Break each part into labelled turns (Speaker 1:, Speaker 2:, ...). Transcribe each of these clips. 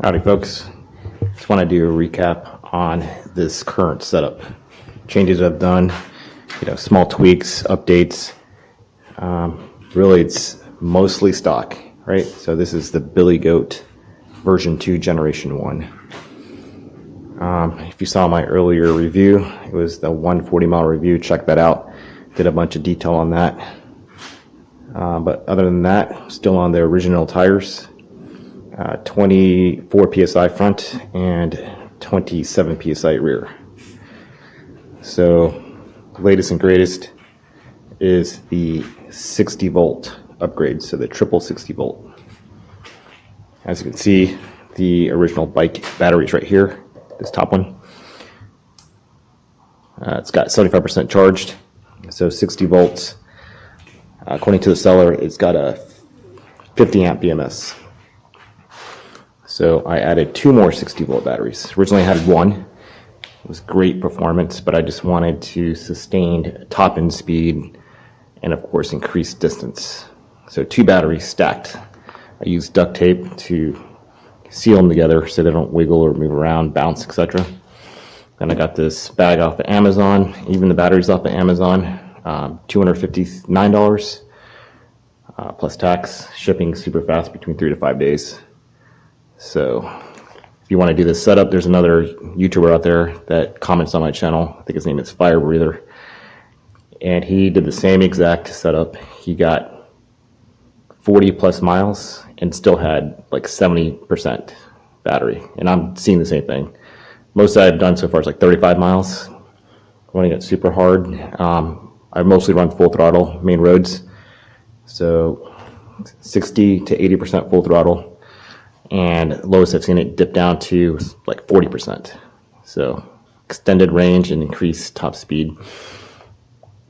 Speaker 1: Howdy folks, just want to do a recap on this current setup. Changes I've done, small tweaks, updates. Really it's mostly stock, right? So this is the Billy Goat version 2 generation 1. If you saw my earlier review, it was the 140 mile review, check that out. Did a bunch of detail on that. But other than that, still on the original tires. 24 psi front and 27 psi rear. So latest and greatest is the 60 volt upgrade, so the triple 60 volt. As you can see, the original bike batteries right here, this top one, it's got 75% charged, so 60 volts. According to the seller, it's got a 50 amp BMS. So I added 2 more 60 volt batteries. Originally I had one. It was great performance, but I just wanted to sustain top end speed and of course increase distance. So 2 batteries stacked. I used duct tape to seal them together so they don't wiggle or move around, bounce, etc. Then I got this bag off of Amazon, even the batteries off of Amazon, $259 plus tax. Shipping super fast, between 3 to 5 days. So if you want to do this setup, there's another YouTuber out there that comments on my channel. I think his name is Fire Breather. And he did the same exact setup. He got 40 plus miles and still had like 70% battery. And I'm seeing the same thing. Most I've done so far is like 35 miles. Running it super hard. I mostly run full throttle, main roads. So 60 to 80% full throttle. And lowest I've seen it dip down to like 40%. So extended range and increased top speed.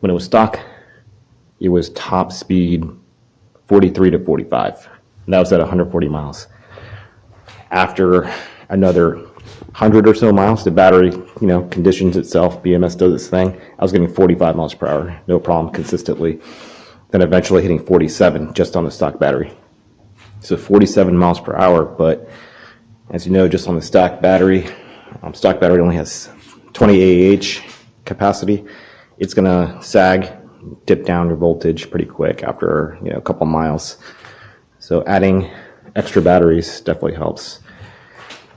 Speaker 1: When it was stock, it was top speed 43 to 45. And that was at 140 miles. After another 100 or so miles, the battery, conditions itself, BMS does its thing. I was getting 45 miles per hour, no problem, consistently. Then eventually hitting 47 just on the stock battery. So 47 miles per hour, but as you know, just on the stock battery only has 20 AH capacity. It's gonna sag, dip down your voltage pretty quick after a couple miles. So adding extra batteries definitely helps.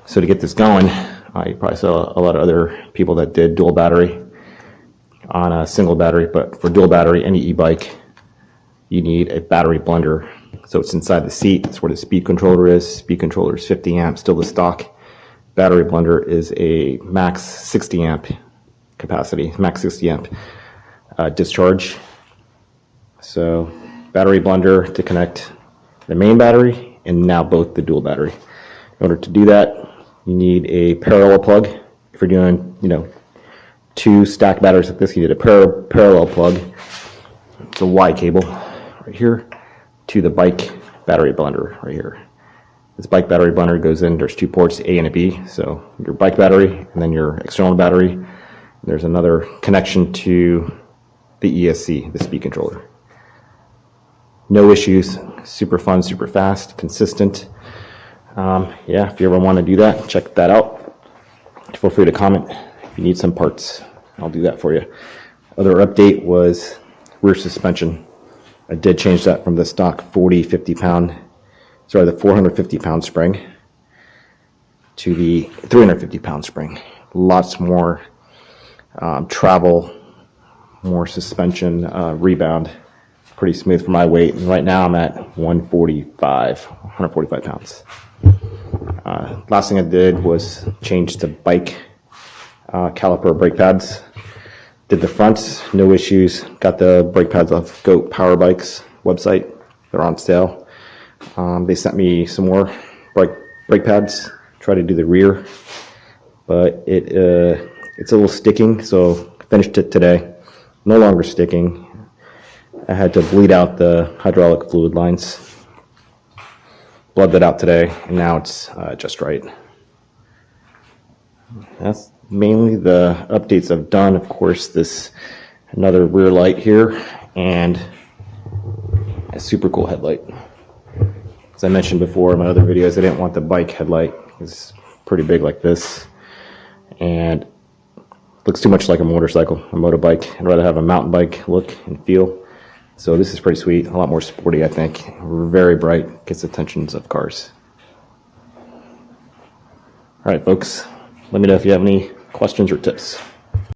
Speaker 1: So to get this going, you probably saw a lot of other people that did dual battery on a single battery, but for dual battery, any e-bike, you need a battery blender. So it's inside the seat. That's where the speed controller is. Speed controller is 50 amp, still the stock. Battery blender is a max 60 amp capacity, max 60 amp discharge. So battery blender to connect the main battery and now both the dual battery. In order to do that, you need a parallel plug. If you're doing, 2 stacked batteries like this, you need a parallel plug. It's a Y cable right here to the bike battery blender right here. This bike battery blender goes in, there's 2 ports, A and a B. So your bike battery and then your external battery. There's another connection to the ESC, the speed controller. No issues, super fun, super fast, consistent. If you ever want to do that, check that out. Feel free to comment if you need some parts. I'll do that for you. Other update was rear suspension. I did change that from the stock the 450 pound spring to the 350 pound spring. Lots more travel, more suspension, rebound. Pretty smooth for my weight. And right now I'm at 145 pounds. Last thing I did was change the bike caliper brake pads. Did the fronts, no issues. Got the brake pads off Goat Power Bikes website. They're on sale. They sent me some more brake pads. Try to do the rear, but it's a little sticking. So finished it today. No longer sticking. I had to bleed out the hydraulic fluid lines. Bled that out today, and now it's just right. That's mainly the updates I've done. Of course, this another rear light here and a super cool headlight. As I mentioned before in my other videos, I didn't want the bike headlight is pretty big like this, and looks too much like a motorcycle, a motorbike. I'd rather have a mountain bike look and feel. So this is pretty sweet, a lot more sporty, I think. Very bright, gets the attentions of cars. All right, folks, let me know if you have any questions or tips.